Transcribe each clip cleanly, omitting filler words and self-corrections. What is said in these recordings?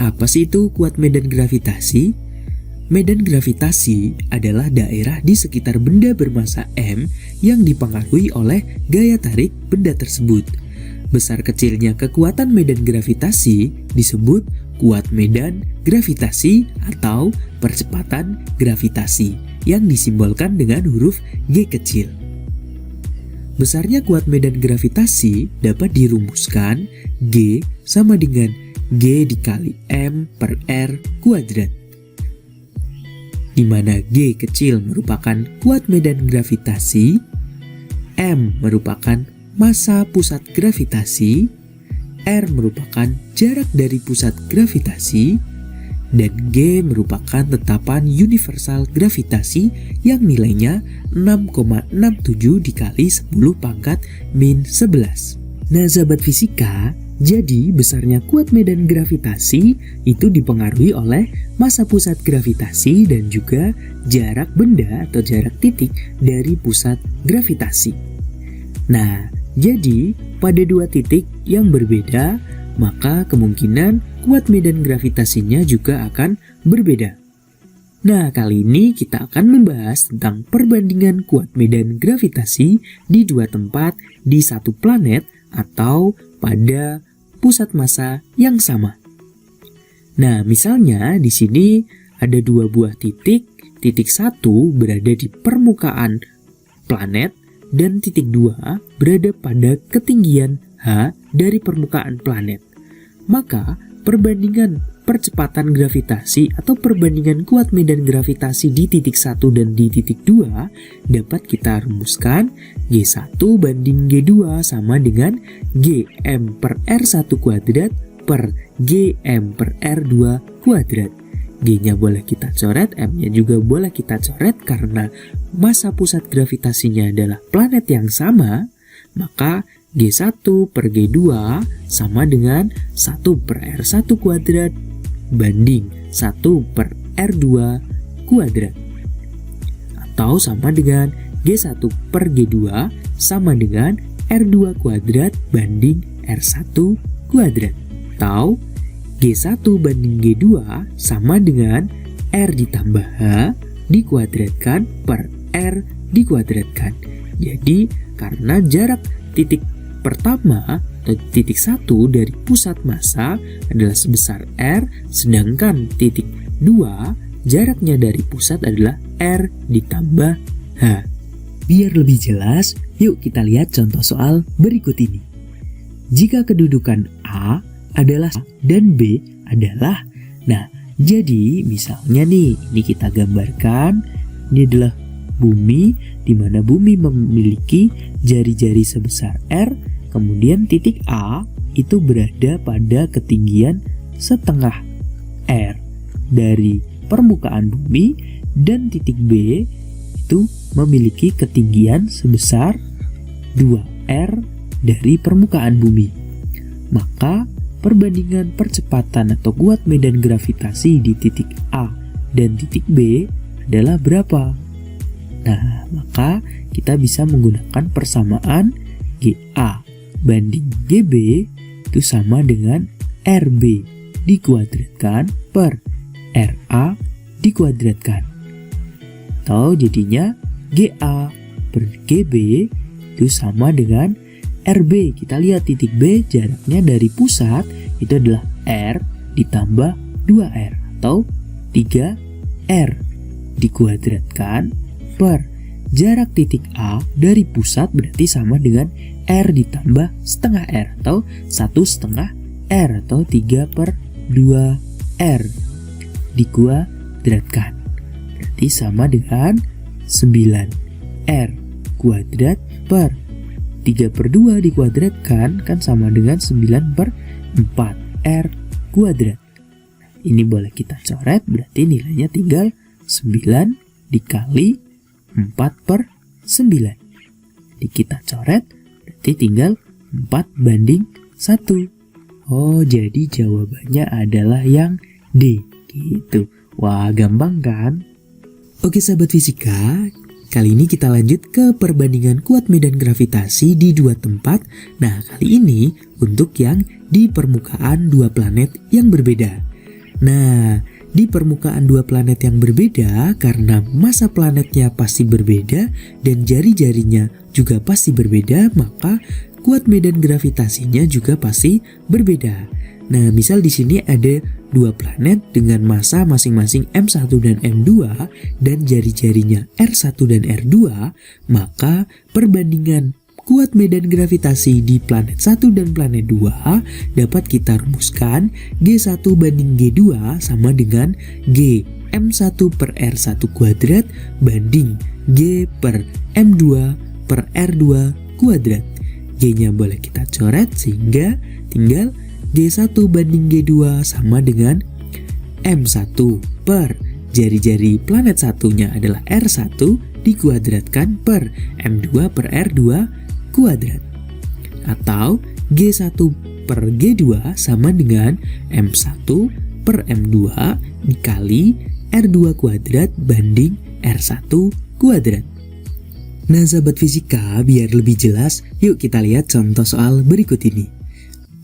Apa sih itu kuat medan gravitasi? Medan gravitasi adalah daerah di sekitar benda bermassa M yang dipengaruhi oleh gaya tarik benda tersebut. Besar kecilnya kekuatan medan gravitasi disebut kuat medan gravitasi atau percepatan gravitasi yang disimbolkan dengan huruf G kecil. Besarnya kuat medan gravitasi dapat dirumuskan G sama dengan G dikali M per R kuadrat, di mana G kecil merupakan kuat medan gravitasi, M merupakan massa pusat gravitasi, R merupakan jarak dari pusat gravitasi, dan G merupakan tetapan universal gravitasi yang nilainya 6,67 dikali 10 pangkat min 11. Nah sahabat fisika, jadi besarnya kuat medan gravitasi itu dipengaruhi oleh massa pusat gravitasi dan juga jarak benda atau jarak titik dari pusat gravitasi. Nah, jadi pada dua titik yang berbeda, maka kemungkinan kuat medan gravitasinya juga akan berbeda. Nah, kali ini kita akan membahas tentang perbandingan kuat medan gravitasi di dua tempat di satu planet atau pada pusat massa yang sama. Nah, misalnya di sini ada dua buah titik. Titik 1 berada di permukaan planet dan titik 2 berada pada ketinggian H dari permukaan planet. Maka perbandingan percepatan gravitasi atau perbandingan kuat medan gravitasi di titik 1 dan di titik 2 dapat kita rumuskan G1 banding G2 sama dengan Gm per R1 kuadrat per Gm per R2 kuadrat. G-nya boleh kita coret, M-nya juga boleh kita coret karena massa pusat gravitasinya adalah planet yang sama, maka G1 per G2 sama dengan 1 per R1 kuadrat banding 1 per R2 kuadrat. Atau sama dengan G1 per G2 sama dengan R2 kuadrat banding R1 kuadrat. Atau G1 banding G2 sama dengan R ditambah H dikuadratkan per R dikuadratkan. Jadi karena jarak titik pertama atau titik 1 dari pusat massa adalah sebesar R, sedangkan titik 2 jaraknya dari pusat adalah R ditambah H. Biar lebih jelas, yuk kita lihat contoh soal berikut ini. Jika kedudukan A adalah A dan B adalah, nah jadi misalnya nih, ini kita gambarkan, ini adalah bumi, di mana bumi memiliki jari-jari sebesar R, kemudian titik A itu berada pada ketinggian setengah R dari permukaan bumi, dan titik B itu memiliki ketinggian sebesar 2R dari permukaan bumi. Maka perbandingan percepatan atau kuat medan gravitasi di titik A dan titik B adalah berapa? Nah, maka kita bisa menggunakan persamaan GA banding GB itu sama dengan RB dikuadratkan per RA dikuadratkan. Atau jadinya GA per GB itu sama dengan RB. Kita lihat titik B jaraknya dari pusat itu adalah R ditambah 2R atau 3R dikuadratkan per jarak titik A dari pusat berarti sama dengan R ditambah setengah R atau 1/2 R atau 3 per 2R dikuadratkan. Berarti sama dengan 9R kuadrat per 3 per 2 dikuadratkan kan sama dengan 9 per 4R kuadrat. Ini boleh kita coret, berarti nilainya tinggal 9 dikali 4 per 9. Jadi kita coret, berarti tinggal 4 banding 1. Oh, jadi jawabannya adalah yang D gitu. Wah, gampang kan? Oke sahabat fisika, kali ini kita lanjut ke perbandingan kuat medan gravitasi di dua tempat. Nah, kali ini untuk yang di permukaan dua planet yang berbeda. Nah, di permukaan dua planet yang berbeda, karena massa planetnya pasti berbeda dan jari-jarinya juga pasti berbeda, maka kuat medan gravitasinya juga pasti berbeda. Nah, misal di sini ada dua planet dengan massa masing-masing M1 dan M2 dan jari-jarinya R1 dan R2, maka perbandingan kuat medan gravitasi di planet 1 dan planet 2 dapat kita rumuskan G1 banding G2 sama dengan G M1 per R1 kuadrat banding G per M2 per R2 kuadrat. G-nya boleh kita coret sehingga tinggal G1 banding G2 sama dengan M1 per jari-jari planet satunya adalah R1 dikuadratkan per M2 per R2 kuadrat. Atau G1 per G2 sama dengan M1 per M2 dikali R2 kuadrat banding R1 kuadrat. Nah sahabat fisika, biar lebih jelas, yuk kita lihat contoh soal berikut ini.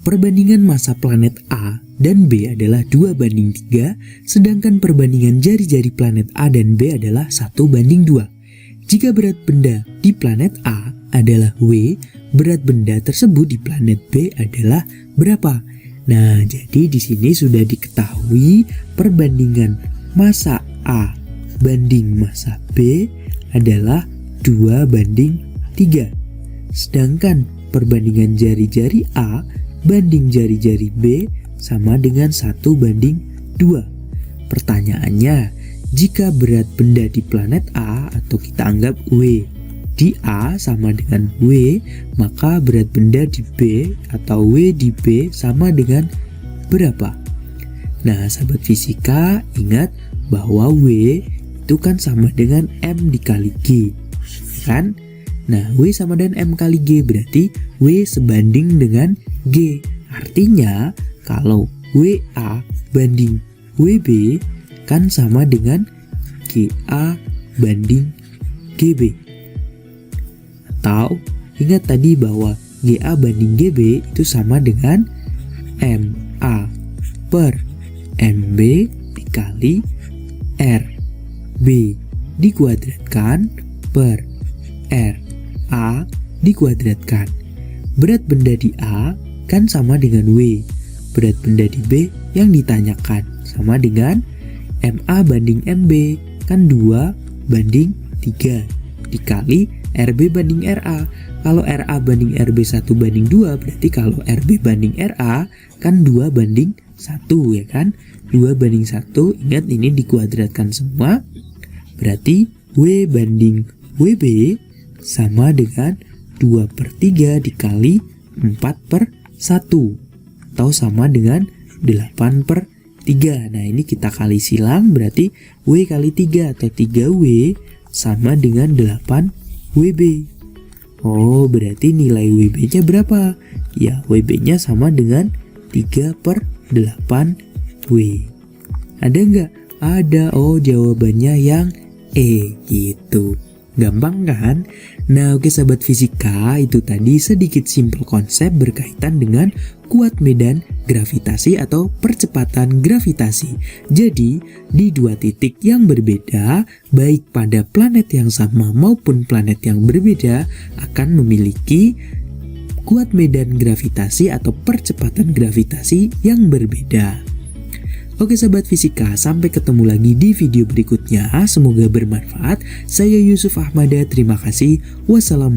Perbandingan massa planet A dan B adalah 2 banding 3, sedangkan perbandingan jari-jari planet A dan B adalah 1 banding 2. Jika berat benda di planet A adalah W, berat benda tersebut di planet B adalah berapa? Nah, jadi di sini sudah diketahui perbandingan massa A banding massa B adalah 2 banding 3. Sedangkan perbandingan jari-jari A banding jari-jari B sama dengan 1 banding 2. Pertanyaannya, jika berat benda di planet A atau kita anggap W di A sama dengan W, maka berat benda di B atau W di B sama dengan berapa? Nah, sahabat fisika, ingat bahwa W itu kan sama dengan M dikali G, kan? Nah, W sama dengan M kali G berarti W sebanding dengan G. Artinya, kalau WA banding WB kan sama dengan GA banding GB. Atau ingat tadi bahwa GA banding GB itu sama dengan MA per MB dikali RB dikuadratkan per RA dikuadratkan. Berat benda di A kan sama dengan W. Berat benda di B yang ditanyakan sama dengan MA banding MB kan 2 banding 3 dikali RB banding RA. Kalau RA banding RB 1 banding 2, berarti kalau RB banding RA kan 2 banding 1 ya kan. 2 banding 1, ingat ini dikuadratkan semua. Berarti W banding WB sama dengan 2 per 3 dikali 4 per 1 atau sama dengan 8 per 3. Nah ini kita kali silang berarti W kali 3 atau 3W sama dengan 8 WB. Oh berarti nilai WB nya berapa? Ya WB nya sama dengan 3 per 8 W. Ada nggak? Ada. Oh jawabannya yang E gitu. Gampang kan? Nah oke sahabat fisika, itu tadi sedikit simpel konsep berkaitan dengan kuat medan gravitasi atau percepatan gravitasi. Jadi di dua titik yang berbeda, baik pada planet yang sama maupun planet yang berbeda akan memiliki kuat medan gravitasi atau percepatan gravitasi yang berbeda. Oke sahabat fisika, sampai ketemu lagi di video berikutnya. Semoga bermanfaat. Saya Yusuf Ahmada, terima kasih. Wassalamualaikum.